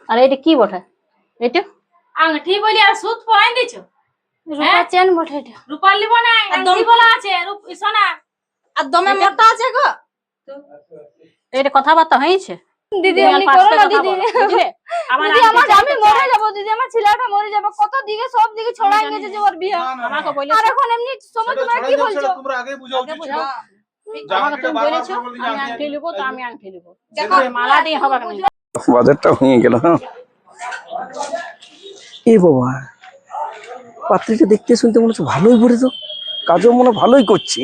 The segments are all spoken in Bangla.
আর এটা কি বটে? এটা আংটি বলি আর সুত পরাই দিছো? রূপা চেন বটে এটা। রূপার লিব না, আংটি বলা আছে সোনা। আর দমে মোটা আছে গো। এটা কথাবার্তা হয়েছে? দিদি তুমি আর এমনি পাঁচ করো না টাকা দিদি। খাবো, বুঝলে? আমার দিদি আংটি আমার চাই আমি তো মরে চাই। যাব দিদি, আমার ছেলেটা মরে যাবে, কত দিকে সব দিকে ছড়াই জানি গেছে না। যে ওর বিয়ে। আমাকে আর বলেছো, এখন এমনি সময় তোমরা কি বলছো? তোমরা আগে বুঝা আগে উচিত ছিল। বুঝাও। আমাকে তুমি বলেছো আমি আংটি নেবো, তো আমি আংটি নেবো। দেখো মালা দিয়ে হবে না। বাজারটা হয়ে গেল। এ বাবা, পাত্রীটা দেখতে শুনতে মনে হচ্ছে ভালোই পড়ে, তো কাজও মনে হয় ভালোই করছে।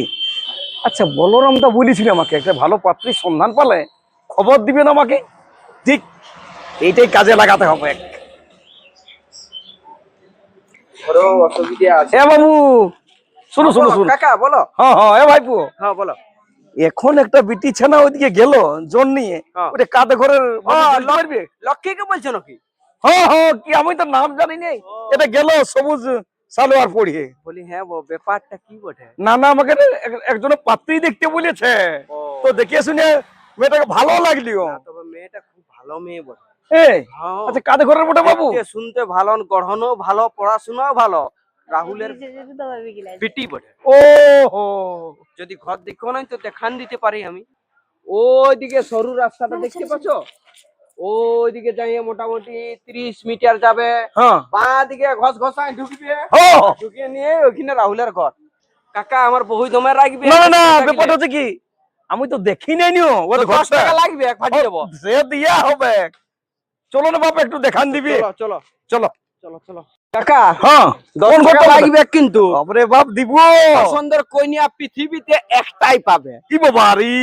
আচ্ছা, বলরামটা বলেছিল আমাকে একটা ভালো পাত্রীর সন্ধান পালে খবর দিবেন আমাকে। ঠিক এইটাই কাজে লাগাতে হবে। এ বাবু, শুনো শুনো শুনো কাকা বলো। হ্যাঁ হ্যাঁ, এ ভাইপো, হ্যাঁ বলো। এখন একটা বিটি ছানা ওইদিকে গেল জন নিয়ে, হ্যাঁ। ওটা কাঁধে ঘরের পারবে। লক্ষ্মীকে বলছো নাকি? হ্যাঁ হ্যাঁ, কি আমি তো নাম জানি নাই। এটা গেল সবুজ সালোয়ার পরিয়ে। বলি হ্যাঁ ব্যাপারটা কি বটে? না না, আমাকে একজন পাত্রী দেখতে বলেছে, ও। তো দেখিয়ে শুনে মেয়েটাকে ভালো লাগলিও। না, তবে মেয়েটা খুব ভালো মেয়ে বটে। এই, হ্যাঁ। আচ্ছা কাঁধে ঘরের বটে বাবু? দেখতে শুনতে ভালো, গড়নও ভালো, পড়াশোনাও ভালো। রাহুলের বিটি বটে। ও হো, যদি ঘর দেখো নাই তো দেখান দিতে পারি আমি। ওইদিকে সরু রাস্তাটা দেখতে পাচ্ছ? ওইদিকে যাইয়ে মোটামুটি 30 মিটার যাবে, হ্যাঁ বাঁ দিকে ঘস ঘসায় ঢুকবে, হ্যাঁ। ঢুকিয়ে নিয়ে ওইখানে রাহুলের ঘর। কাকা আমার বহু দমে রাখবে। না না, ব্যাপারটা হচ্ছে কি, আমি তো দেখি নাই নিও ওর 10 ঘরটা। টাকা লাগবে, এক ফাটি দেবো। সে দিয়া হবে। চলো না বাবা, একটু দেখান দিবি। চলো চলো চলো চলো চলো কাকা, হ্যাঁ, 10 কোন টাকা ঘরটা লাগবে কিন্তু। বাপরে বাপ, দিব। পছন্দের কইনিয়া পৃথিবীতে একটাই পাবে। কি বাবারি,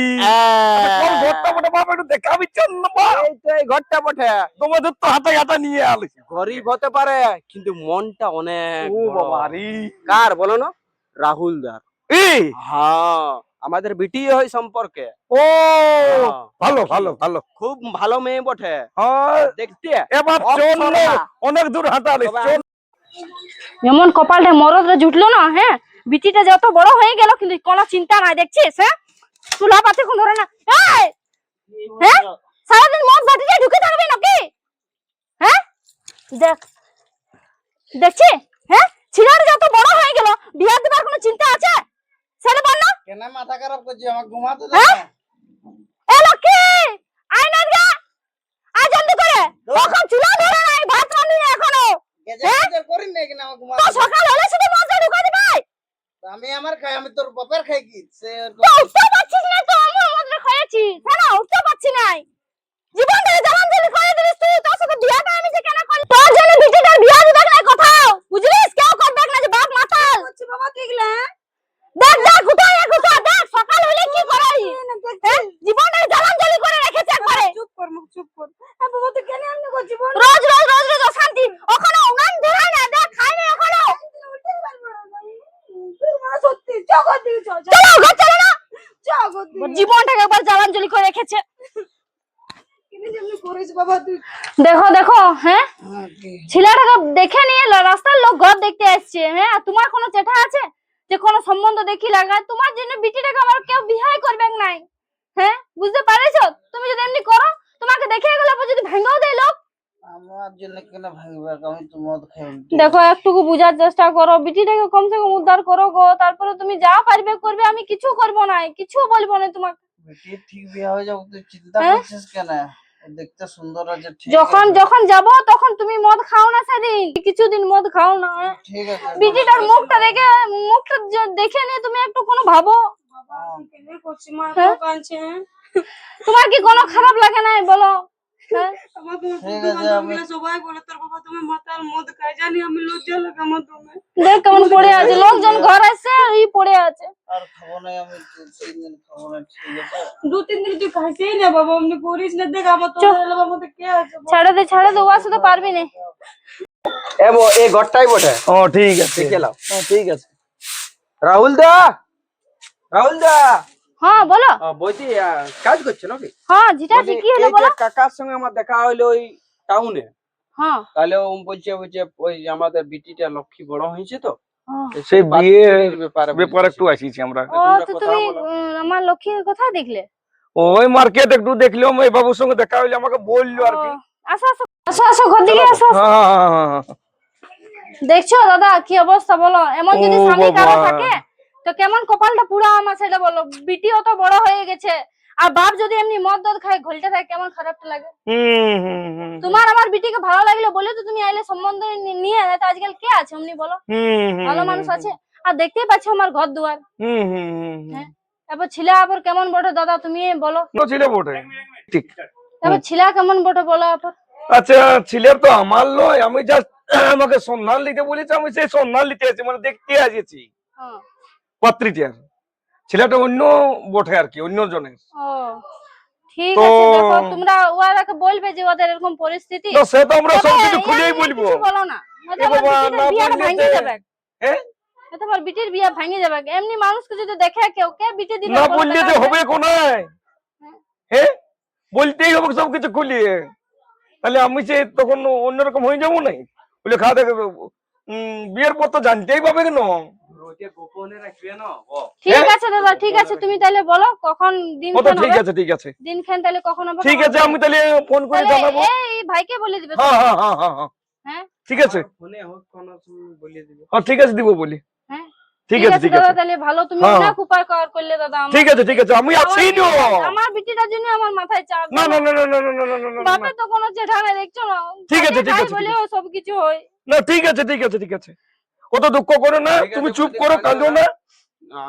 কোন এই ঘরটা বটে বাপ, একটু দেখাবি চল না বাপ। তো এই ঘরটা বটে। তোমাদের তো হাতে হাতে নিয়ে আলিস। গরিব হতে পারে কিন্তু মনটা অনেক ও বড়। বাবারি, কার বলো না? রাহুল দার। এই হ্যাঁ, আমাদের বিটি হয় সম্পর্কে। ও, হ্যাঁ, ভালো ভালো ভালো। খুব ভালো মেয়ে বটে হ্যাঁ, দেখতে। এবার চল না, অপ্সরা। অনেক দূর হাঁটালিস, তবে চল। এমন কপালটা মরদরা জুটলো না, হ্যাঁ? বিটিটা যত বড় হয়ে গেল কিন্তু কোনো চিন্তা নাই, দেখছিস? হ্যাঁ, চুলা পাতে কোন ধরে না। এই, হ্যাঁ, সারাদিন মদ বাটিতে ঢুকে থাকবি নাকি? হ্যাঁ, দেখ, দেখছি, হ্যাঁ, ছেলেটা যত বড় হয়ে গেল, বিয়ে দেবার কোনো চিন্তা আছে? ছেলে বল না। কেন মাথা খারাপ করছিস? আমার ঘুমাতে দে হ্যাঁ? না। এ লক্ষ্মী, আয় না গা, আয় জলদি করে। কখন চুলা ধরে নাই, ভাত রাঁধি না এখনো। গেজের করিন না কেন আমার তো ঘুমাতে দে? সকাল হলে শুধু মদ ঢুকা দিবি। আমি আমার খাই, আমি তোর বাপের খাই কি? সে তো উঠতে পারছিস না, তো আমি মদ খাইছি, না উঠতে পারছি নাই। জীবনটা জলাঞ্জলি করে দিলিস তুই, তোর সাথে বিয়াটা আমি যে কেন করলি? তোর জন্য বিটিটার বিয়া দিবে না কোথাও, বুঝলিস? কেউ করবে না, যে বাপ মাতাল। হচ্ছে বাবা দেখলে দেখ দেখ, উঠাই এক উঠা, দেখ সকাল হলে কি করাই। হ্যাঁ, জীবনটা জলাঞ্জলি করে রেখেছে একবারে। চুপ কর, মুখ চুপ কর। হ্যাঁ বাবা তুই কেন এমনি করছিস বল? রোজ রোজ রোজ রোজ অশান্তি, ওখানে উনান ধরায় না, দেখ খাই না ওখানে। উল্টে পারবো না ভাই। তুই মা সত্যি জগৎ দিকে চল। চলো ঘর চলো না। জগৎ দিকে জীবনটাকে একবার জলাঞ্জলি করে রেখেছে। কেন যেমনি করিস বাবা তুই? দেখো দেখো, হ্যাঁ, ছেলেটাকে দেখে নিয়ে রাস্তার লোক ঘর দেখতে আসছে, হ্যাঁ, আর তোমার কোনো চেঠা আছে যে কোনো সম্বন্ধ দেখি লাগায়? তোমার জন্য বিটিটাকে আমার কেউ বিহাই করবে নাই, হ্যাঁ, বুঝতে পারছো? তুমি যদি এমনি করো, তোমাকে দেখে গেলে যদি ভেঙেও দেয় লোক। আমার জন্য কেন ভাঙবে? আমি তো মদ খাই উল্টে। দেখো, একটুকু বুঝার চেষ্টা করো, বিটিটাকে কমসে কম উদ্ধার করো গো, তারপরে তুমি যা পারবে করবে, আমি কিছু করবো না, কিছু বলবো না তোমাকে। বেটি ঠিক বিয়ে হয়ে যাবে, তুই চিন্তা হ্যাঁ? করছিস কেন? ও দেখতে সুন্দর আছে, ঠিক যখন আছে। যখন যাব তখন তুমি মদ খাও না, সেদিন কিছুদিন মদ খাও না। ঠিক আছে। বিটিটার মুখটা দেখে, মুখটা দেখে নিয়ে তুমি একটু কোনো ভাবো। বাবা তুই কেন করছিস? মা হ্যাঁ? তো কাঁদছে। তোমার কি কোনো খারাপ লাগে নাই বলো? হ্যাঁ? আমার তোমার ঠিক বন্ধু আছে, বান্ধব আমি মিলে সবাই বলে তোর বাবা তুমি মাতাল মদ খায়, জানি আমি লজ্জা লাগে আমার তুমি। দেখ কেমন পড়ে আছে, লোকজন ঘর আসছে এই পড়ে আছে। আর খাবো না, আমি 2-3 দিন খাবো না, ঠিক আছে? 2-3 দিন তুই খাইছেই না বাবা, এমনি করিস না। দেখ আমার তো বাবার মধ্যে কে আছে বল? ছেড়ে দে, ওর সাথে পারবি না। এই ঘরটাই বটে। ও ঠিক আছে, দেখে নাও। ঠিক আছে। রাহুল দা, রাহুল দা, হ্যাঁ বলো। বলছি কাজ করছো নাকি? হ্যাঁ যেটা আছে, বলছি, কি হলো এই যে বলো। কাকার সঙ্গে আমার দেখা হইলো ওই টাউনে, হ্যাঁ তাহলে ও বলছে ওই যে ওই আমাদের বিটিটা লক্ষ্মী বড় হয়েছে তো, হ্যাঁ। সেই বিয়ের ব্যাপারে ব্যাপারে একটু আসিছি আমরা। ও তো তুমি আমার লক্ষ্মীকে কোথায় দেখলে? ওই মার্কেট একটু দেখলাম, এই বাবুর সঙ্গে দেখা হইলে আমাকে বললো আর কি। আসো আসো আসো আসো ঘর দিকে আসো আসো। হ্যাঁ দেখছো দাদা কি অবস্থা বলো, এমন যদি ও স্বামী কারো বাবা। থাকে তো কেমন কপালটা পুরা আমার, সেটা বলো। বিটিও তো বড় হয়ে গেছে, আর বাপ যদি এমনি মদ দদ খায় ঘুলতে থাকে, কেমন খারাপটা লাগে। হুম। তোমার আমার বিটিকে ভালো লাগলো বলে তো তুমি আইলে সম্বন্ধ নিয়ে, না তো আজকাল কে আছে অমনি বলো, ভালো মানুষ আছে? আর দেখতেই পাচ্ছ আমার ঘর দুয়ার। হ্যাঁ, তারপর ছেলে আবার কেমন বটে দাদা তুমি বলো, ছেলে বটে ঠিক। তারপর ছেলে কেমন বটে বলো আবার। আচ্ছা ছেলের তো আমার নয়, আমি জাস্ট আমাকে সন্ধান নিতে বলেছে, আমি সেই সন্ধান নিতে এসেছি, মানে দেখতে আসিছি হ্যাঁ। পাত্রীটার। ছেলেটা অন্য বটে আর কি, অন্য জনের। ও ঠিক তো- আছে, দেখো তোমরা ওদেরকে বলবে যে ওদের এরকম পরিস্থিতি। তো সে তো আমরা তবে সবকিছু এই খুলেই নিয়ে বলবো। কিছু বলো না, নয়তো এ আমার বাবা, বিটির না বিয়েটা বললে ভাঙিয়ে যে- যাবে। হ্যাঁ? নয়তো আমার বিটির বিয়ে ভাঙিয়ে যাবে। এমনি মানুষকে যদি দেখে কেউ, কে বিটি দিবে না বলো বললে দেখা যে যাবে। হবে কোনায়। হ্যাঁ, বলতেই হবে সবকিছু খুলিয়ে। তাহলে আমি যে তখন অন্যরকম হয়ে যাবো না, বলে খাওয়া দেখে বিয়ের পর তো জানতেই পাবে কেন। রোজে গোপনে রাখবে না ঠিক আছে দাদা, ঠিক আছে, তুমি তাহলে বলো কখন দিন ও তো খান ঠিক হবে। আছে ঠিক আছে দিন খান তাহলে কখন হবে। ঠিক আছে, আমি তাহলে ফোন করে তাহলে জানাবো। এই ভাইকে বলে দিবে। হ্যাঁ হ্যাঁ হ্যাঁ হ্যাঁ হ্যাঁ হ্যাঁ ঠিক আছে। ফোনে হোক কোন সময় বলে দিবে। হ্যাঁ ঠিক আছে দিব বলি। হ্যাঁ ঠিক আছে ঠিক দাদা, আছে তাহলে ভালো, তুমি হ্যাঁ, অনেক উপায় করলে দাদা আমার। ঠিক আছে ঠিক আছে, আমি আছি তো। আমার বিটিটার জন্য আমার মাথায় চাপ। না না না না না না না না না না, বাপে তো কোনো জেঠানে দেখছো না, ঠিক আছে, ঠিক ভাই আছে, বলেও সবকিছু হয়। না ঠিক আছে ঠিক আছে ঠিক আছে, অত দুঃখ করো না, ঠিক আছে, তুমি চুপ বৌদি, করো, তাহলে কাঁদো না।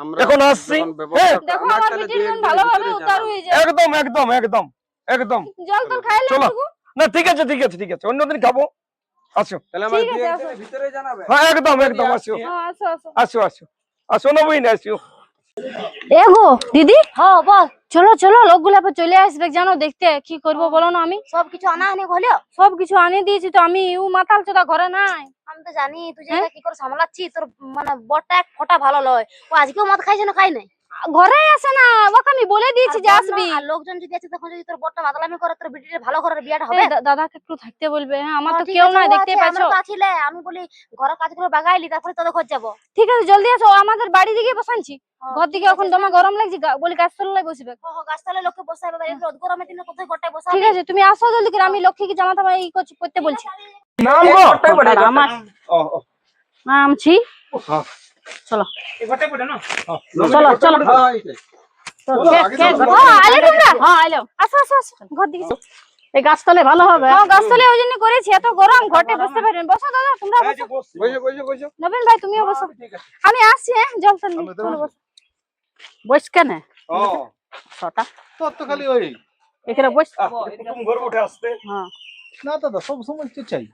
আমরা এখন আসছি। যখন ব্যবস্থা হ্যাঁ। দেখো না আমার তাহলে বিটির দুই জন একদিনের ভালোভাবে ভিতরে উদ্ধার জানাবো। হয়ে যায়। একদম একদম একদম একদম জল খাইলে চলো। টুকু। না ঠিক আছে ঠিক আছে ঠিক আছে, অন্যদিন খাবো। আসো। তাহলে আমরা ঠিক দুই আছে, একদিনের ভিতরে জানাবে। হ্যাঁ একদম একদম, আসো হ্যাঁ আসো আসো। আসো আসো আসো না বই না, আসো। এগো দিদি, হ্যাঁ বল। চলো চলো, লোকগুলা চলে আসবে জানো দেখতে, কি করবো বলো না। আমি সবকিছু আনা আনি হলো। সবকিছু আনিয়ে দিয়েছি তো, আমি মাতাল চোদা ঘরে নাই। আমি তো জানি তুই যে কি করে সামলাচ্ছি, তোর মানে বড়টা এক ফোঁটা ভালো লয়। ও আজকেও মদ খাইছে না খাই নাই? ঘরেই আসে না, ওকে আমি বলে দিয়েছি যে আসবি। আর লোকজন যদি আছে তখন যদি তোর বড়টা মাতালামি করে, তোর বিটির ভালো ঘরের বিয়েটা এই হবে। দাদাকে একটু থাকতে বলবে। হ্যাঁ, আমার তো ঠিক কেউ আছে, নাই, ও দেখতে আছে, পাচ্ছ। আমরা তো আছিলে। আমি বলি ঘরের কাজগুলো বাগাইলি, তারপরে তোদের ঘর যাবো। ঠিক আছে জলদি আসো, আমাদের বাড়ি দিকে বসানছি। ঘর দিকে এখন দমে গরম লাগছে, বলি গাছ তলায় বসবে। গাছতলায় লোককে বসাবে, রোদ গরমের দিনে কোথায় ঘরটায় বসাবে? ঠিক আছে তুমি আসো জলদি করে, আমি লক্ষ্মীকে জামা টামা এই করতে বলছি। নাম গো আমার ও ও নামছি। হ্যাঁ চলো চলো চলো। হ্যাঁ এই যে। আইলে তোমরা? হ্যাঁ আইলো। আসো আসো আসো, ঘর দিকে যাও। এই গাছতলে ভালো হবে। হ্যাঁ গাছতলে ওই জন্য করেছি, এত গরম ঘরতে বসতে পারবেন। বসো দাদা, তোমরা এই যে বসো। বসছি। বসে বসে বসে নবীন ভাই তুমিও বসো। ঠিক আছে। আমি আসছি। হ্যাঁ জল টল নিয়ে চলো বসো। বস কেন ও ছটা তোর তো খালি ওই এখানে বস। কুটুম ঘর উঠে আসতে। হ্যাঁ না দাদা সব সময় তো চাই।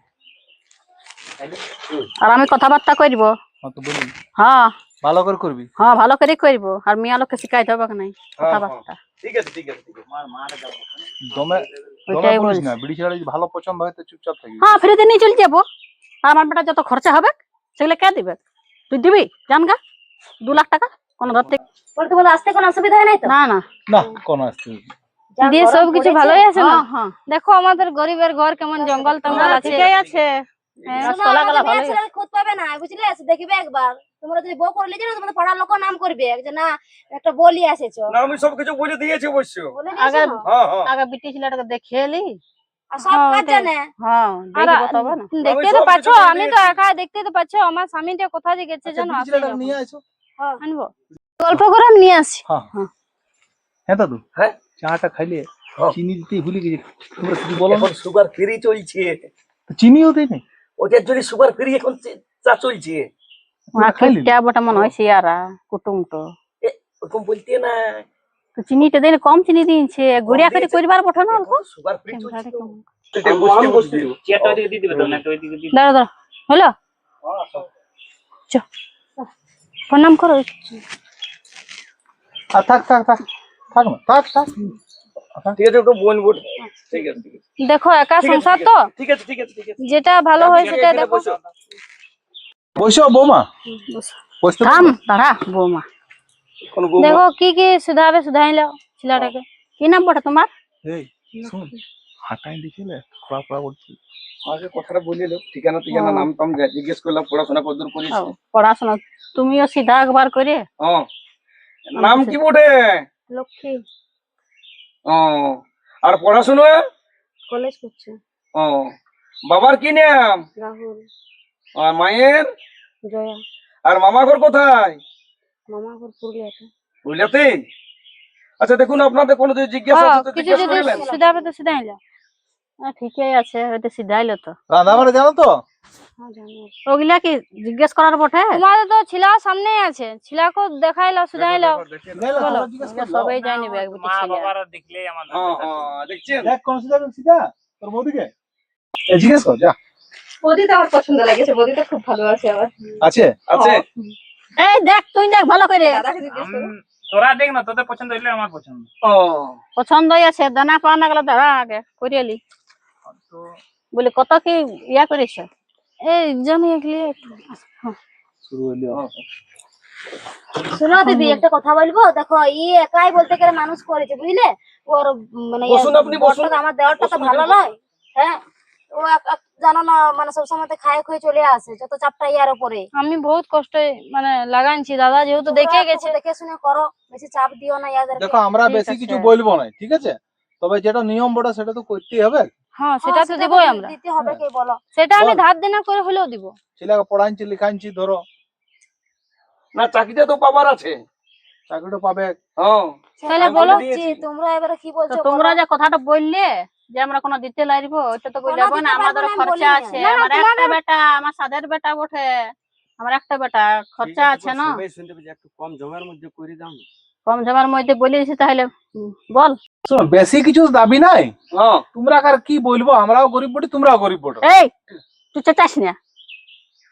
আর আমি কথাবার্তা করব। হ্যাঁ তো বলি হ্যাঁ ভালো করে করবি। হ্যাঁ ভালো করে করব, আর মিয়া লোককে শিখাইতে হবে কি নাই কথাবার্তা। ঠিক আছে ঠিক আছে ঠিক আছে। দমে ওইটাই বলিস বলছি। না, বিড়ি ছেড়ে যদি ভালো পছন্দ হয় তো চুপচাপ থাকবি। হ্যাঁ ফ্রিতে নিয়ে চলে যাবো। আর আমার বেটা যত খরচা হবে সেগুলো কে দিবে? তুই দিবি? জান গা 2 লাখ টাকা কোনো ধরতে। তোর তো বলে আসতে কোনো অসুবিধা হয় নাই তো? না না না কোন আসতে যা দিয়ে গরম সবকিছু পড়েছে। ভালোই আছে না? হ্যাঁ। দেখো আমাদের গরিবের ঘর কেমন জঙ্গল টঙ্গল আছে। ঠিকই আছে। হ্যাঁ, শোনো, গাছপালা আমাদের ভালোই মেয়ে ছেলের খোঁজ পাবে না, বুঝলে? দেখবে একবার তোমরা যদি বউ করলে যে না, তোমাদের পাড়ার লোক নাম করবে যে না একটা বলি এসেছো। না আমি সবকিছু বলে দিয়েছি অবশ্য। বলে আগে দিয়েছো না? হ্যাঁ হ্যাঁ আগে বিটি ছেলেটাকে দেখে এলি। আর সব হ্যাঁ, কাজ ওটাই। জানে। হ্যাঁ আর দেখবো তবে না। দেখতে তো সব পাচ্ছ, কিছু বলে আমি তো একা দেখতে তো পাচ্ছ। আমার স্বামীটা কোথায় যে গেছে জানো? বিড়ি আসেনি ছেলেটা এখনো। নিয়ে আসো। আনবো গল্প করে আমি নিয়ে আসি। হ্যাঁ হ্যাঁ দাদু হ্যাঁ? চাটা খাইলে হ্যাঁ। চিনি দিতেই ভুলে গেছি। তোমরা কিছু বলো না। এখন সুগার ফ্রি চলছে, তো চিনিও দেয় নাই। ওটার জন্য সুগার ফ্রি এখন চা চলছে। খাইলি? বটা মনে হয় সিয়ারা কুটুম তো ওরকম বলতে না, তো চিনিটা দিন কম চিনি দিয়েছে, গুড়িয়া করে করবার পঠা না অল্প। সুগার ফ্রি চলছে তো। দাঁড়া দাঁড়া হলো চ প্রণাম করো। আর থাক থাক থাক থাক না থাক থাক। ঠিক আছে একটু বোন বোন। ঠিক আছে ঠিক আছে দেখো একা ঠিক আছে, সংসার ঠিক তো, আছে, ঠিক আছে ঠিক আছে ঠিক আছে। যেটা ভালো হয় সেটা এখানে দেখো। বসো। বসো বৌমা বসতে থাম দাঁড়া বৌমা। কোনো বউ দেখো কি কি সুধাবে সুধাইলো ছেলেটাকে। কি নাম বটে তোমার? এই শুন হাঁটাই দেখিলে খোলা খোলা করছি। আগে কথাটা বলে লো, ঠিকানা ঠিকানা নাম টাম জিজ্ঞেস করলাম, পড়াশোনা কতদূর করিস। ও, পড়াশোনা তুমিও সিধা একবার করে। হ্যাঁ নাম কি বটে? লক্ষ্মী ও আর পড়াশোনা? কলেজ করছে। ও বাবার কি নাম? রাহুল, আর মায়ের? জয়া, আর মামা ঘর কোথায়? মামা ঘর পুরুলিয়াতে। বুঝলাতে? আচ্ছা দেখুন, আপনাদের কোনো যদি জিজ্ঞাসা আছে তো কিছু জিজ্ঞেস যদি করিলেন। সুধা হবে তো সিধা এলো। ঠিকই আছে, হয়তো সিধা এলো তো। রান্না বাড়ি জানো তো? হ্যাঁ জানি। ওগুলা কি জিজ্ঞেস করার বটে? তোমাদের তো ছিলা সামনে আছে, ছিলাকে দেখাইলো সুধা এলো। বলো, সবাই যাই নিবে এক বিটি ছিলা। দেখছেন? দেখ কোন সিধা সিধা তোর বৌদিকে জিজ্ঞেস কর যা। বৌদি তো আমার পছন্দ লেগেছে, বৌদি তো খুব ভালো আছে আমার। আছে আছে। এই দেখ, তুই দেখ ভালো করে। দাদাকে জিজ্ঞেস করো। তোরা দেখ না, তোদের পছন্দ হইলে আমার পছন্দ। ও পছন্দই আছে, দানা পাওনা গেলে দাঁড়া আগে করিয়ালি। বলি কত কি ইয়া করেছ? এই জমি এগুলি শুরু হইলো। শোনো দিদি, একটা কথা বলবো। দেখো, একাই বলতে গেলে মানুষ করেছে, বুঝলে? ওর মানে বসুন, আপনি বসুন। বরটাকে, আমার দেওয়ারটা তো ভালো নয়। হ্যাঁ, ও জানো না, মানে সবসময় খায় খুয়ে চলে আসে, যত চাপটা ইয়ার উপরে। আমি বহুত কষ্টে মানে লাগাইছি দাদা, যেহেতু দেখে গেছে। দেখে শুনে করো, বেশি চাপ দিও না ইয়াদেরকে। দেখো আমরা ঠিক বেশি আছে। কিছু বলবো না, ঠিক আছে? তবে যেটা নিয়ম বড় সেটা তো করতেই হবে। হ্যাঁ, সেটা তো দিবই আমরা। দিতে হবে, কে বলো? সেটা আমি বল। ধার দেনা করে হলেও দিব। ছেলেকে পড়াইছি লিখাইছি, ধরো না, চাকরিটা তো পাবার আছে। চাকরিটা পাবে। হ্যাঁ, তাহলে আমি বলো। বলে দিয়েছি। তোমরা এবারে কি তো বলছো? তোমরা যে কথাটা বললে যে আমরা কোনো দিতে লাগবো, ওইটা তো বললে হবে না। আমাদের খরচা আছে, আমার একটা বেটা, আমার সাদের বেটা বটে, আমার একটা বেটা, খরচা আছে না। সবাই শুনতে পেয়েছি, একটু কম জমের মধ্যে করে দাও না। কম জমার মধ্যে বলেছি, তাহলে বল। শোনো, বেশি কিছু দাবি নাই। হ্যাঁ, তোমরা আর কি বলবো, আমরাও গরিব বটি, তোমরাও গরিব বটো। এই তুই চেঁচাস না,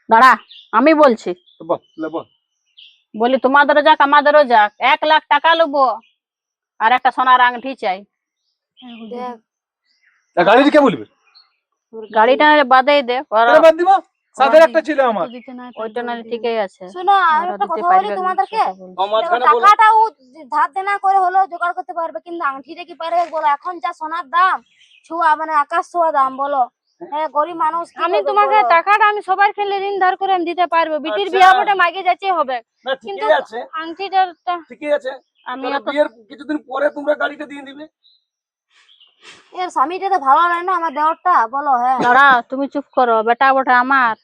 দাঁড়া আমি বলছি। বল বল। বলি তোমাদেরও যাক আমাদেরও যাক, 1 লাখ টাকা নেবো আর একটা সোনার আংটি চাই। দেখ, তা গাড়ির কে বলবে? গাড়িটা বাদেই দে, তাহলে বাদ দিব। সাদের একটা ছিল আমার। ওইটা না ঠিকই আছে। শোনো, আমি ওরা একটা দিতে কথা বলি পারবে, তোমাদেরকে। আমার দেখো, মাঝখানে বলো। টাকাটা ও ধার দেনা করে হলেও জোগাড় করতে পারবে, কিন্তু আংটিটা কি পারবে বলো? এখন যা সোনার দাম, ছোঁয়া মানে আকাশ ছোঁয়া দাম, বলো। হ্যাঁ, গরিব মানুষ কি আমি করবে তোমাকে বলো? টাকাটা আমি সবার খেলে ঋণ ধার করে আমি দিতে পারবো। বিটির আচ্ছা। বিয়া বটে মাইকে যাচ্ছে হবে, না, কিন্তু ঠিকই আছে, আংটিটা ঠিকই আছে। আমি তাহলে অত বিয়ের কিছুদিন পরে তোমরা গাড়িটা দিয়ে দিবে। এর স্বামীটা তো ভালো নয় না, আমার দেওরটা, বলো। হ্যাঁ, দাঁড়া, তুমি চুপ করো। বেটা বটে আমার,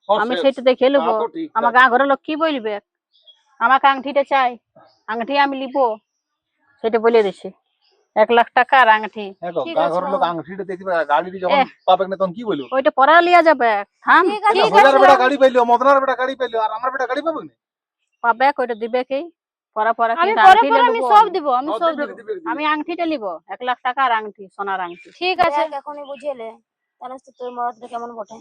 আমি সেটা দেখে নেবো। তা তো ঠিক আমার আছে। গাঁ ঘরের লোক কি বলবে? আমাকে আংটিটা চাই, আংটি আমি লিবো, সেটা বলে দিছি। 1 লাখ টাকা আর আংটি। দেখো, ঠিক গা আছে, ঘরের লোক আংটিটা দেখবে, গাড়িটি যখন পাবে না তখন কি বলবো? ওইটা পরে লিয়া যাবে। থাম, ঠিক আছে, ঠিক হোজার আছে, বেটা গাড়ি পাইলো, মদনার বেটা গাড়ি পাইলো, আর আমার বেটা গাড়ি পাবে না। পাবে। ওইটা দিবে কি পরে পরে? আমি কিন্তু পরে আংটি আমি লিবো সব দিব, আমি হ্যাঁ, সব দিবে, দিব। দিবে, দিবে। আমি আংটিটা লিব, 1 লাখ টাকা আর আংটি, সোনার আংটি। ঠিক আছে, দেখ, এখনই বুঝেলে জানিস তো তোর মরদটা কেমন বটে।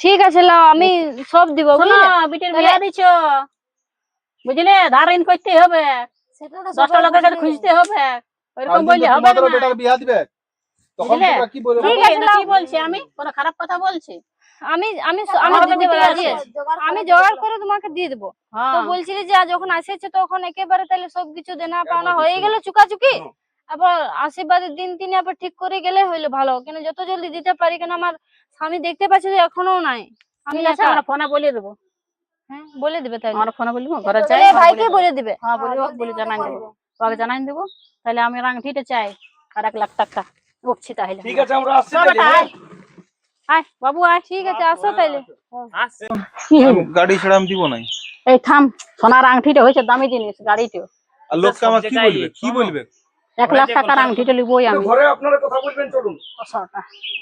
ঠিক আছে, লাও আমি সব দিব। শোনো, বিটির বিয়া দিছ, বুঝলে? ধার ঋণ করতে হবে, সেটা তো 10টা সবাই লোকের কাছে বুঝবে। খুঁজতে হবে, ওইরকম আর বললে হবে তোমাদের না। বেটার বিয়া দিবে, তখন বুঝলে? তোমরা কি বলবে? ঠিক আছে, কি বলছি আমি? কোনো খারাপ কথা বলছি? আমি আমি আমি আমার দিতে বিটি রাজি আছে, আছি। জোগাড় আমি করে জোগাড় দেবো। করে তোমাকে দিয়ে দেবো। তো হ্যাঁ, বলছিলি যে আজ যখন আসেছে তখন একেবারে তাহলে সবকিছু দেনা পাওনা হয়ে গেল, চুকাচুকি। আবার আশীর্বাদের দিন তিনি আবার ঠিক করে গেলে হইলো ভালো, কেন যত জলদি দিতে পারি, কেন আমার স্বামী দেখতে পাচ্ছি যে এখনো নাই। আমি ঠিক আছে, একা। আমরা ফোনে বলে দেবো। হ্যাঁ, বলে দিবে তাহলে। আমরা ফোনে বলবো ঘরে চাই, তাহলে আমার ভাইকে বলে বলে দেবে। দিবে। হ্যাঁ, বলে জলদি বলে মতো জানাই করে দেবো, দিবে। ওকে জানাই দেবো। তাহলে আমি আংটিটা চাই আর 1 লাখ টাকা বকছি। তাহলে ঠিক আছে, আমরা আসছি চল তাহলে, বেটা, হ্যাঁ? আয় বাবু আয়। ঠিক আছে, আসো তাইলে। গাড়ি ছাড়া আমি দিব নাই। এই থাম, সোনার আংটিটা হয়েছে দামি জিনিস, গাড়িটিও। আর লোককে আমার কি বলবে? কি বলবে? 1 লাখ টাকার আংটিটা লিবই আমি। ঘরে আপনারা কথা বলবেন, চলুন।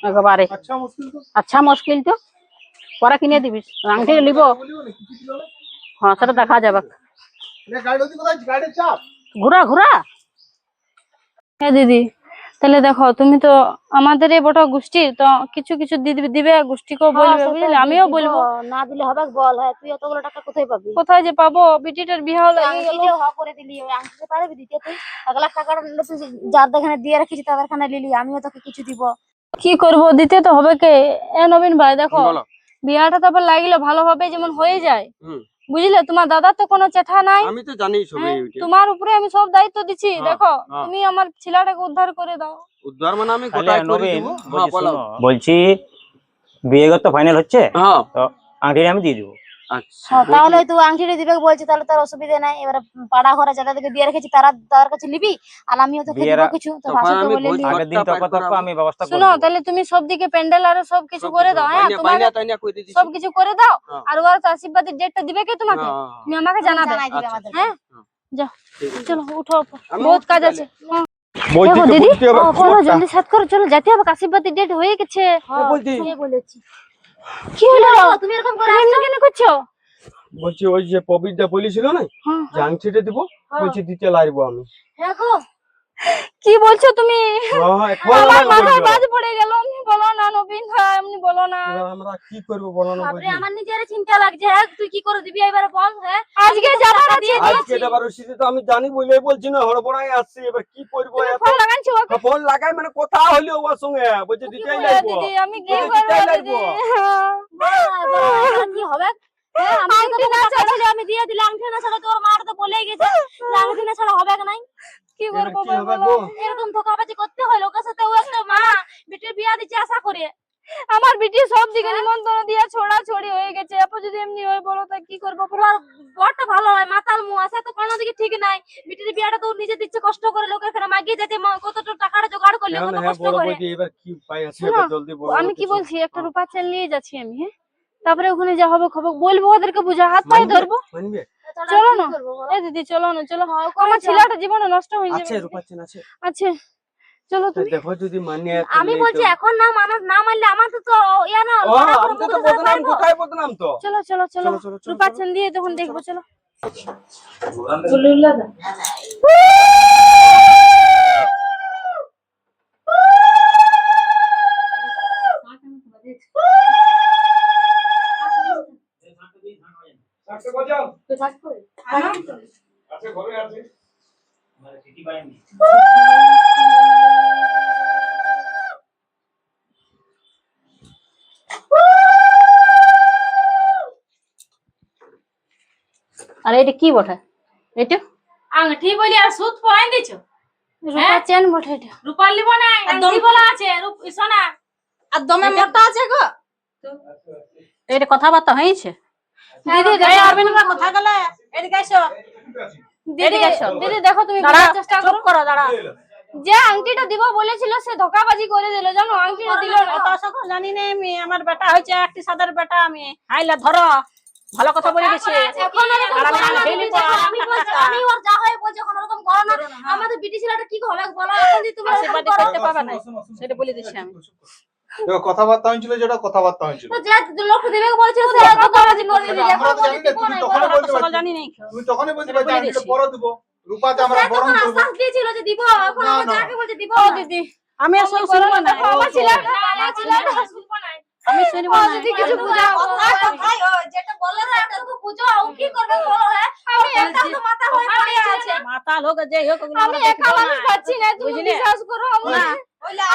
একেবারে আচ্ছা মুশকিল তো। আচ্ছা, মুশকিল তো পরে কিনে দিবিস, আংটিটা লিব। বলিও না কিছু ছিল না। হ্যাঁ, সেটা দেখা যাবে। গাড়ি ওদিকে কোথায়? গাড়ির চাপ। ঘুরা ঘুরা। হ্যাঁ দিদি, তাহলে দেখো, তুমি তো আমাদের এই বড় গোষ্ঠী, তো কিছু কিছু দিবে, গোষ্ঠীকেও বলবে, হ্যাঁ, বুঝলে? সেটাই আমিও দিব, বলবো। না দিলে হবে বল। হ্যাঁ, তুই এতগুলো টাকা কোথায় পাবি? কোথায় যে পাবো? বিটিটার বিহাও লাগে গেল। আংটিটাও হ করে দিলি, ওই আংটিটা পারবি দিতে? তুই 1 লাখ টাকার তুই যার দেখানে দিয়ে রাখিস তাদের খানে লিলি, আমিও তোকে কিছু দিব। কি করব, দিতে তো হবে কে? নবীন ভাই দেখো, বিয়াটা তো আবার লাগলে ভালোভাবে যেমন হয়ে যায়, বুঝলে? তোমার দাদা তো কোনো চেঠা নাই। আমি তো জানি সবই হ্যাঁ, ওইটা। তোমার উপরে আমি সব দায়িত্ব দিচ্ছি। হ্যাঁ, দেখো, হ্যাঁ। তুমি আমার ছেলেটাকে উদ্ধার করে দাও। উদ্ধার মানে আমি তাহলে গোটাই করে নবীন, দেবো। হ্যাঁ, বলো। বলছি বিয়ে তো ফাইনাল হচ্ছে, হ্যাঁ, তো আংটি আমি দিয়ে দেবো। আচ্ছা হ্যাঁ, তাহলে তুই আংটিটা দিবে বলছে, তাহলে তোর অসুবিধা নাই। এবারে পাড়া ঘরে যাদেরকে দিয়ে রেখেছি তার কাছে নিবি, আর আমিও তোকে দিব কিছু। তো তখন ভাসুকে আমি বলে ভোজ দিই। আগের দিন ঘরটা তক বাইর করাবো। আমি ব্যবস্থা শোনো, করব। তাহলে তুমি সব দিকে প্যান্ডেল আর সব কিছু করে দাও। হ্যাঁ, তোমার বাইনা করে দিছি। সব কিছু করে দাও। হ্যাঁ। আর ওর তো আশীর্বাদের ডেটটা দিবে কে তোমাকে? হ্যাঁ, তুমি আমাকে জানাবে। জানাই দিবে আচ্ছা, আমাদের। হ্যাঁ, যাও, চলো উঠো, আমি বহুত উঠছি কাজ তাহলে। আছে। হ্যাঁ। বলছি দেখো তো দিদি, বলতে হবে বলো জলদি সাত করো, চলো যেতে হবে, আশীর্বাদের ডেট হয়ে গেছে। হ্যাঁ, বলছি? কে বলেছি? কি হলো? তুমি এরকম করে তুমি এমনি কেন করছো? বলছি ওই যে প্রবীরদা বলেছিল না হ্যাঁ। যে আংটিটা দিব, বলছি দিতে লাগবো আমি। হ্যাঁ গো, কি বলছো তুমি? হ্যাঁ, এখন আমার আমাকে মাথায় বলছো। বাজ পড়ে গেল। এমনি বলো না নবীন ভাই, এমনি বলো না। এবার আমরা কি করবো বলো না বাপরে, বলছি। আমার নিজের চিন্তা লাগছে। হ্যাঁ, তুই কি করে দিবি এবারে বল। হ্যাঁ, আজকে যাবার আছে। আজকে যাবার রসিদে তো আমি জানি বলে বলছি না, হড়বড়াই আসছি, এবার কি করবো? তুমি এত ফোন লাগাইছো ওকে? ফোন লাগাই মানে কথা হইলো ওর সঙ্গে, বলছে দিতেই এ লাগবো। দিদি, আমি কি বলছে করবো দিতেই দিদি? লাগবো। কি হবে? হ্যাঁ, আমি তো তোকে টাকা ছিল, আমি দিয়ে দিলাম। আংটি না ছাড়া তোর মার তো বলেই গেছে যে আংটি না ছাড়া হবে না। কি এবার করবো কি হবে বলো? গো? এরকম ধোকাবাজি করতে হয় লোকের সাথে। ও একটা মা বেটির বিয়া দিচ্ছে আশা করে। আমার বিটি সব দিকে নিমন্ত্রণ দিয়ে ছোড়া ছড়ি হয়ে গেছে। আপু যদি এমনি হয় বলো তো কি করবো? তোর বড়টা ভালো হয়, মাতাল মুয়া, সে তো কোনো দিকে ঠিক নাই। বেটির বিয়াটা তো নিজে দিচ্ছে কষ্ট করে, লোকের এখানে মাগিয়ে যাচ্ছে। কতটা টাকাটা জোগাড় করলে, এখন কত হ্যাঁ কষ্ট বড় করে। বৌদি, এবার কি উপায় আছে? শোনো, এবার জলদি বলো আমি কি কিছু। বলছি, একটা রূপা চাল নিয়ে যাচ্ছি আমি। হ্যাঁ, তারপরে ওখানে যা হবে খবর বলবো, ওদেরকে বুঝা হাত পায়ে মানবে? ধরবো। মানবে? তাছাড়া চলো কি না। করবো বলো? এ দিদি চলো না, চলো। করে আমার চল। ছেলেটা জীবনে নষ্ট হয়ে আছে যাবে। রূপাচ্ছেন আছে। আছে, চলো তা তুমি। দেখো যদি মানে আমি বলছি এখন না না মানলে আমার তো ইয়া না, ও বড় বড় আমি তো মুখে তো বদনাম, পারবো। কোথায় বদনাম তো? চলো চলো চলো, চলো, চলো, চলো, রূপা চলো। চাল দিয়ে তখন দেখবো। চলো। আর এটা কি বটে? এটা আংটি বলি আর সুত পয়েন দিছো? রূপা চেন বটে এটা। রূপার লিব না, আংটি বলা আছে সোনা। আর দমে মোটা আছে গো। এটা কথাবার্তা হয়েছে? দিদি এই দেখো, আরবিন না কথা গলে এদিকে এসো। দিদি দিদি দেখো, তুমি দাঁড়া, বোঝার চেষ্টা করো। চুপ করো, দাঁড়া। যে আংটিটা দিব বলেছিল সে ধোকাবাজি করে দিল, জানো? আংটিটা দিল না। অত সকল জানি না আমি। আমার বেটা হয়েছে একটি সাদার বেটা। আমি হাইলা ধরো, ভালো কথা বলে দিছি। এখন এরকম আর আমি করো না, আংটি তুমি নিবো, দেখো, আর আমি একটা বলছি, টাকা। আমি ওর যা হয় বলছি, এখন ওরকম করো না। আমাদের বিটি ছেলেটা কি হবে বলো? এখন যদি তুমি এরকম আশীর্বাদ করো, করতে পারবে না, সেটা বলে দিচ্ছি আমি। দেখো কথাবার্তা হয়েছিল, যেটা কথাবার্তা হয়েছিল। তো যে লোক দিবে বলছে সে ধোকাবাজি করে দিবে। আমরা তো জানি না, তুমি তখনই আমরা তো বলতে সকল পারছি। জানি নাই। তুমি তখনই বলতে এটা পারছি বলে আমি দিচ্ছি। পরে দেবো, রূপাতে আমরা সে বরণ তখন করবো। আশ্বাস দিয়েছিল যে দিব, এখন না, আমার না। যাকে বলছে দিব ও না। দিদি, আমি আর সব শুনবো না। দেখো, আমার ছেলেটা আমি শুনবো না। দিদি কিছু বুঝাও। কোথায় ও যেটা বলে না এটা তো বুঝো, ও কি করবে বলো? হ্যাঁ, আমি একটা তো মাথা হয়ে পড়ে আছে। মাথা লোক যে হোক, ওগুলো আমি আমরা একা দেখবো মানুষ না। পাচ্ছি না, তুমি বুঝলে? বিশ্বাস করো।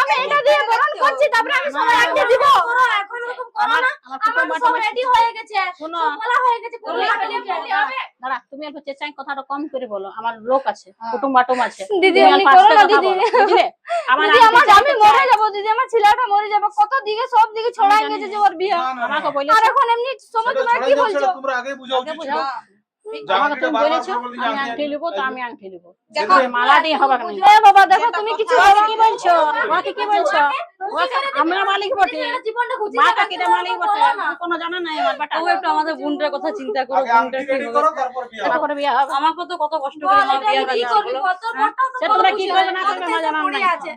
আমি এটা দিয়ে বরণ করছি, তারপরে আমি সবাই না, আগে দিব। করো, এখন এরকম করো না। আমার আমার কুটুম সব বাটা রেডি হয়ে গেছে, শোনো, সব বলা হয়ে গেছে, কোনো তুমি- লাগলে হবে। দাঁড়া, তুমি একটু চেঁচাই কথাটা কম করে বলো। আমার লোক আছে, কুটুম বাটুম আছে। দিদি, তুমি এমনি আর করো পাঁচটা না কথা দিদি। বলো, বুঝলে? আমার দিদি, আংটি চাই আমি তো মরে চাই। যাবো দিদি, আমার ছেলেটা মরে যাবে। কত দিকে সব দিকে ছড়াই গেছে যে ওর বিয়ে। না, না, না। আমাকে আর বলেছো, এখন এমনি সময় সেটা তোমরা ছড়াই কি যাচ্ছে, বলছো? সেটা তোমরা আগেই বোঝা আগে উচিত ছিল। বুঝাও। যে আমাকে আংটিটা তুমি বারবার বলেছো করে বলছি যে আমি আংটি আংটি নিবো, তো আমি আংটি নিবো। দেখো, মালা দিয়ে হবে না। এ বাবা দেখো, তুমি কিছু ওকে কি বলছো? ওকে কি বলছো? ওকে আমরা মালিক বটে, জীবনটা গুছিয়ে মা রাখতে কাকিটা মালিক বটে। কোনো জানা নাই আমার বেটা। একটু আমাদের বোনটার কথা চিন্তা করো। আগে আংটি রেডি করো, তারপর বিয়ে হবে। তারপরে বিয়ে হবে। আমাকে তো কত কষ্ট করে আমার বিয়ে কি দেওয়া করবি হলো। কত বড়টাও তো সে তোমরা কি করবে না করবে আমার জানা নাই। আছে।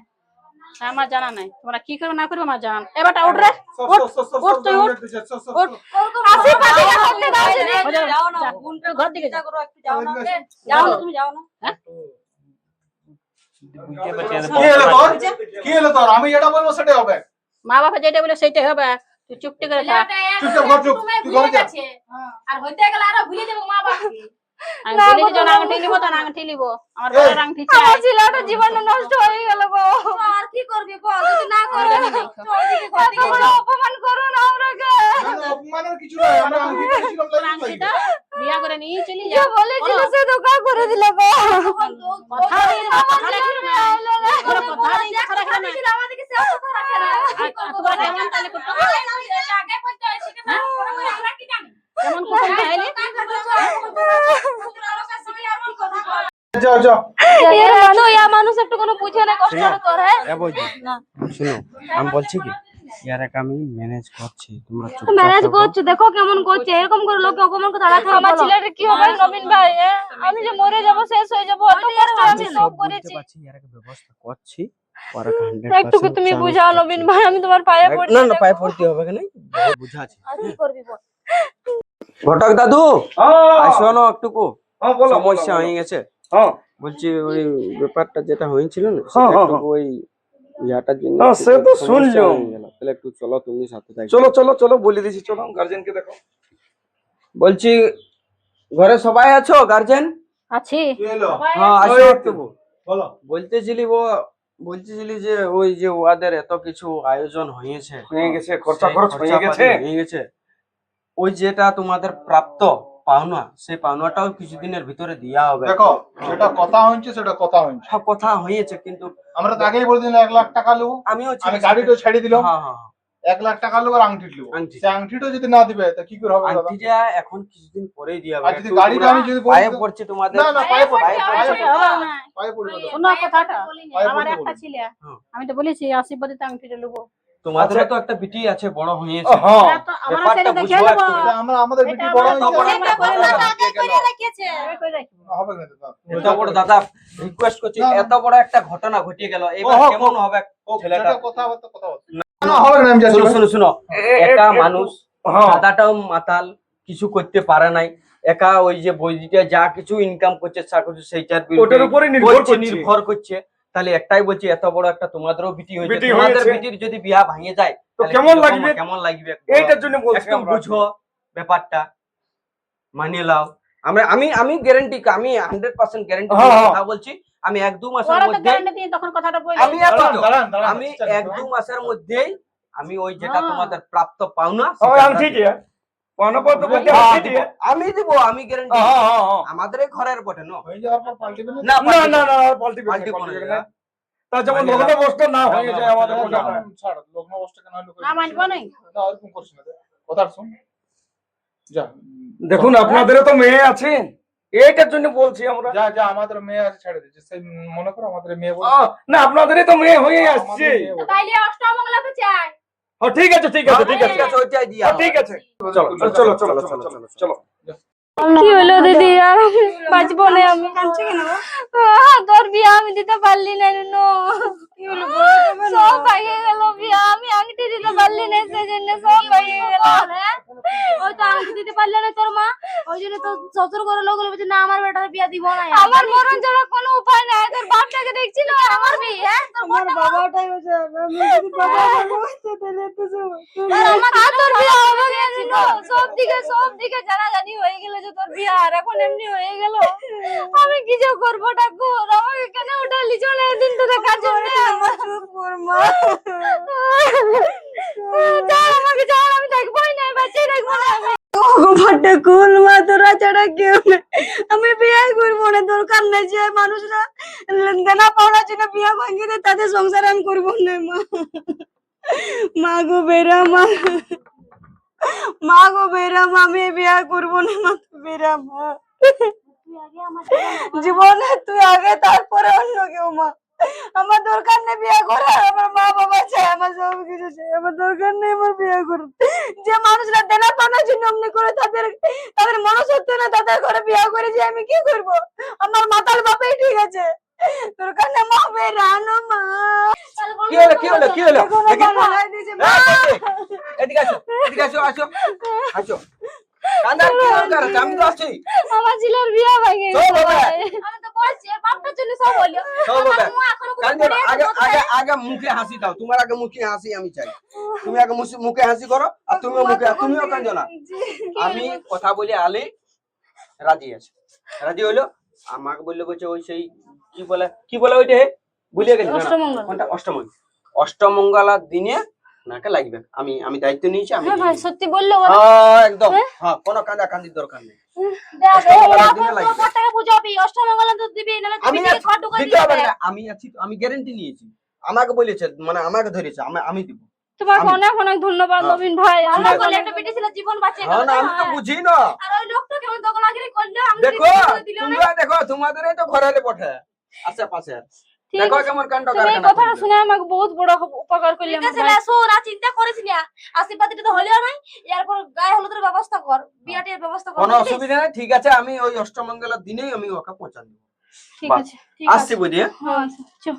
আমার জানা নাই, তোমরা কি করবে না করবে আমার জানা নাই। এ বেটা উঠ রে, সব, উঠ, সব, সব, উঠ সব, তুই সব, উঠ। সব, সব, সব, উঠ। ওরকম আশীর্বাদীরা করতে দাও দিদি। যাও না, ঘর দিকে যাও। যাও না। যাও না, তুমি যাও না। হ্যাঁ? বুঝতে পারছি না, কি হলো তোর? কি হলো তোর? আমি যেটা বলবো সেটাই হবে। মা বাবা যেটা বলে সেইটাই হবে। তুই চুপটি করে থাক। চুপচাপ ঘর চুপ, তুই ঘরে যা। আর হইতে গেলে আরো ভুলে যাবো মা বাবাকে। আমি বলি যে না আংটি নিবো, তো না আংটি নিবো। আমার বড় আংটি চাই। আমার ছেলেটা জীবনটা নষ্ট হয়ে গেল গো। আর কি করবি বল, যদি না করে জানি নাই। এত বড় অপমান করো না আমরাকে। না, না, অপমানের কিছু নয়, আমরা আংটি পেয়েছিলাম তাই জন্য আংটিটা বিয়া করে নিয়ে চলে যে যা। বলেছিল সে ধোকা করে দিল গো। কথা দিয়ে কথা রাখলো না। তোরা কথা দিয়ে কথা রাখলো না। আমাদেরকে সে কথা রাখে না। আর তোমরা কেমন তাহলে করতে হবে? আগে বলতে হয় সেটা না করে আমরা কি জানি। কেমন না যাও যাও মানুষ একটু কোনো বুঝে না কষ্ট করে এ বৌদি শুনো আমি বলছি কি ইয়ারাকে আমি ম্যানেজ করছি তোমরা চুপ ম্যানেজ করছো দেখো কেমন করছে এরকম করে লোকে অপমান করে দাঁড়াতে হবে আমার ছেলেটা কি হবে নবীন ভাই আমি যে মরে যাব শেষ হয়ে যাব অত কষ্ট আমি সব করেছি ইয়ারাকে ব্যবস্থা করছি ওরাকে 100% একটু তুমি বুঝাও নবীন ভাই আমি তোমার পায়ে পড়ছি না না পায়ে পড়তে হবে কেন বুঝাচ্ছি আর কি করবি বল ঘটক দাদু হ্যাঁ আসো না একটুকু হ্যাঁ বলো সমস্যা হয়ে গেছে হ্যাঁ বলছি ওই ব্যাপারটা যেটা হয়েছিল না হ্যাঁ, সেটা হ্যাঁ, একটু ওই ইয়াটার জন্য হ্যাঁ, সে তো সমস্যা শুনলাম। হয়ে গেল। তাহলে একটু চলো তুমি সাথে থাকো চলো চলো চলো বলে দিছি চলো গার্জেনকে দেখো বলছি ঘরে সবাই আছো গার্জেন আছি হ্যাঁ আসো ওই একটু বলো বলতেছিলি যে ওই যে ওদের এত কিছু আয়োজন হয়েছে হয়ে গেছে খরচা সেই খরচ হয়ে খরচাপাতি গেছে হয়ে গেছে ওই যেটা তোমাদের প্রাপ্ত পাওনা সেই পাওনাটাও কিছুদিনের ভিতরে দেওয়া হবে দেখো যেটা কথা হয়েছে সেটা কথা হয়েছে সব কথা হয়েছে কিন্তু আমরা তো আগেই বলে দিলাম 1 লাখ টাকা নেবো আমিও আমি গাড়িটা ছেড়ে দিলাম হ্যাঁ হ্যাঁ 1 লাখ টাকা নেবো আর আংটি নেবো আংটি। সেই আংটিটা যদি না দিবে তা কি করে হবে দাদা আন্টিটা এখন কিছুদিন পরেই দিয়ে হবে আর যদি একটু গাড়িটা আমি যদি বলি পায়ে তো- পড়ছে তোমাদের না না পায়ে পড়বে পায়ে পায়ে পড়ছে। পড়বে পায়ে পড়বে দাদা। শোনো কথাটা পায়ে আমার পড়তে একটা বলো। ছেলে হ্যাঁ। আমি তো বলেছি আশীর্বাদে আংটিটা নেবো তোমাদেরও তো একটা বিটি আছে বড় হয়েছে হ্যাঁ আমরা ব্যাপারটা ছেলে দেখে বুঝবো নেবো একটু। এটা আমরা বেটি এটা বড় আমরা হয়েছে বড় ছেলেটা একটা করে বড় রাখা। একটা করে রাখি। হবে না দাদা এত বড় দাদা রিকোয়েস্ট করছি না, না। এত বড় একটা ঘটনা ঘটিয়ে গেল এবার ওহো, কেমন হবে ও ছেলেটা যেটা কথা হবে কথা হবে না হবে না আমি যাচ্ছি শুনো ভাই। শুনো শুনো একা মানুষ হ্যাঁ দাদাটাও মাতাল কিছু করতে পারে নাই একা ওই যে বৈদিটা যা কিছু ইনকাম করছে সেইটার ওটার উপরে নির্ভর করছে তাহলে একটাই বলছি এত বড় একটা তোমাদেরও বিটি হয়েছে বিটি তোমাদের হয়েছে। বিটির যদি বিয়া ভাঙে যায় তো তাহলে কেমন কিরকম- লাগবে? কেমন লাগবে এইটার জন্য বলছি একটু আমরা। বুঝো ব্যাপারটা মানিয়ে লাও আমি গ্যারান্টি আমি 100% গ্যারান্টি হ্যাঁ, হ্যাঁ। কথা বলছি আমি 1-2 মাসের ওরা তো মধ্যে গ্যারান্টি দিয়ে তখন কথাটা বলে আমি এত দাঁড়ান, দাঁড়ান, দাঁড়ান, আমি চেষ্টা করুন। 1-2 মাসের মধ্যেই আমি ওই যেটা হ্যাঁ। তোমাদের প্রাপ্ত পাওনা हाँ সেটা हम ठीक है पाना पर तो बोलते হ্যাঁ, हैं ठीक দিব। है আমি দিব আমি গ্যারান্টি हाँ हाँ हाँ আমাদের এই ঘরের বটে না হয়ে যাওয়ার পর পাল্টিবে না না ना ना ना पाल्टी পাল্টি पाल्टी কোনে ना তা যেমন মানে লগ্ন বস্তু না হয়ে যায় আমাদের না, কোটাটা ছাড় লগ্ন অবস্থা কেন হলো না মানবো নাই না ওরকম করছিস না কথা শুন যা দেখুন আপনাদেরও তো মেয়ে আছে এইটার জন্য বলছি আমরা যা যা আমাদের মেয়ে আছে ছেড়ে দিচ্ছে সেই মনে করো আমাদের মেয়ে বলে না আপনাদেরই তো মেয়ে হয়ে আসছে তাইলে অষ্টমঙ্গলা তো চাই হ্যাঁ ঠিক আছে ঠিক আছে ঠিক আছে ঠিক আছে ওইটাই দিয়া হ্যাঁ, ঠিক আছে চলো চলো চলো চলো চলো চলো কি হলো দিদি আর আমি বাঁচবো না আমি তোর বিয়া আমি দিতে পারলি না নো সব ভাঙে গেল বিয়া আমি আংটি দিতে পারলি না সেজন্য সব ভাঙে গেল ওই তো আংটি দিতে পারলে না তোর মা ওই জন্য তো শ্বশুর ঘরের লোক বলছে না আমার বেটার বিয়া দিব না আমার মরণ ছাড়া কোনো উপায় নাই তোর বাপটাকে দেখছি না আমার বিয়ে হ্যাঁ আমার বাবাটাই হচ্ছে আমি যদি বাবা বলতে তাহলে তো আর তোর বিয়া হবে কেন সব দিকে জানাজানি হয়ে গেল যে তোর বিয়া আর এখন এমনি হয়ে গেল আমি কি যে করবো ঠাকুর আমাকে কেন উঠালি চলে দিন তোদের কাছে আমাকে যাও আমি দেখবোই না বাচ্চাই দেখবো না ঘুমাতে কুল মা তোরা ছাড়া কেউ নেই আমি বিয়ে করবো না দরকার নেই যে মানুষরা লেনদেনা পাওয়ার জন্য বিয়ে ভাঙিয়ে দেয় তাদের সংসার আমি করবো না মা মা গো বেরা মা মা গো বেরা মা আমি বিয়ে করবো না মা বেরা মা জীবনে তুই আগে তারপরে অন্য কেউ মা আমার দরকার নেই বিয়ে করার আমার মা বাবা চাই আমার সব কিছু চাই আমার দরকার নেই আমার বিয়ে করুন যে মানুষরা দেনা পাওয়ার জন্য অমনি করে তাদের মনসত্ব না তাদের ঘরে বিয়ে করে যে আমি কি করব আমার মাতাল বাবাই ঠিক আছে দরকার নেই মা বেরানো মা কি হলো দেখি বানাই দিয়েছে মা এদিকে আসো আসো আসো কান্দার কি দরকার আছে? আমি তো আছি আমার ছেলের বিয়া ভাঙে সব হবে আমি তো বলছি বাপটার জন্য সব হলো সব হবে মা এখনো কান্দো না, আগে মুখে হাসি দাও তোমার আগে মুখে হাসি আমি চাই তুমি আগে মুখে হাসি করো আর তুমিও কান্দো না আমি কথা বলে আলে রাজি আছে রাজি হইলো আমাকে বলছে ওই সেই কি বলে ওইটা ভুলিয়ে গেছি অষ্টমঙ্গলা। কোনটা অষ্টমঙ্গলার দিনে নাকে লাগবে আমি দায়িত্ব নিয়েছি আমি হ্যাঁ ভাই সত্যি বললে একদম হ্যাঁ কোনো কান্দির দরকার নেই দেখ অষ্টমঙ্গলার দিনে লাগবে টাকা বুঝাবি অষ্টমঙ্গলা তো দিবি নালে আমি তুমি ঘর ঢুকাই দিতে হবে না, আমি আছি তো, আমি গ্যারান্টি নিয়েছি আমাকে বলেছে মানে আমাকে ধরেছে আমি দিব তোমাকে আমি- অনেক অনেক ধন্যবাদ হ্যাঁ। নবীন ভাই ঠিক আমরা আছে। বলে একটা বেটি ছিল জীবন বাঁচিয়ে হ্যাঁ গেল না আমি তো বুঝি না। আর ওই লোকটা কেমন দগলাগিরি করলো আমি দেখো তোমরা দেখো তোমাদেরই তো ঘরে বটে আশেপাশে। দেখো কেমন কাণ্ড তুমি এই কারখানা কথাটা করলে। শুনে আমাকে বহুত বড় উপকার করলে ঠিক আছে শোন আর চিন্তা করিস না আশীর্বাদটা তো হলেও নাই এরপর গায়ে হলুদের ব্যবস্থা কর বিয়াটির ব্যবস্থা কর কোনো বুঝলি? অসুবিধা নেই, ঠিক আছে আমি ওই অষ্টমঙ্গলের দিনেই আমি ওকে পৌঁছান দেবো। ঠিক বাহ। আছে ঠিক আছে আসছি বুঝি। হ্যাঁ আচ্ছা, চল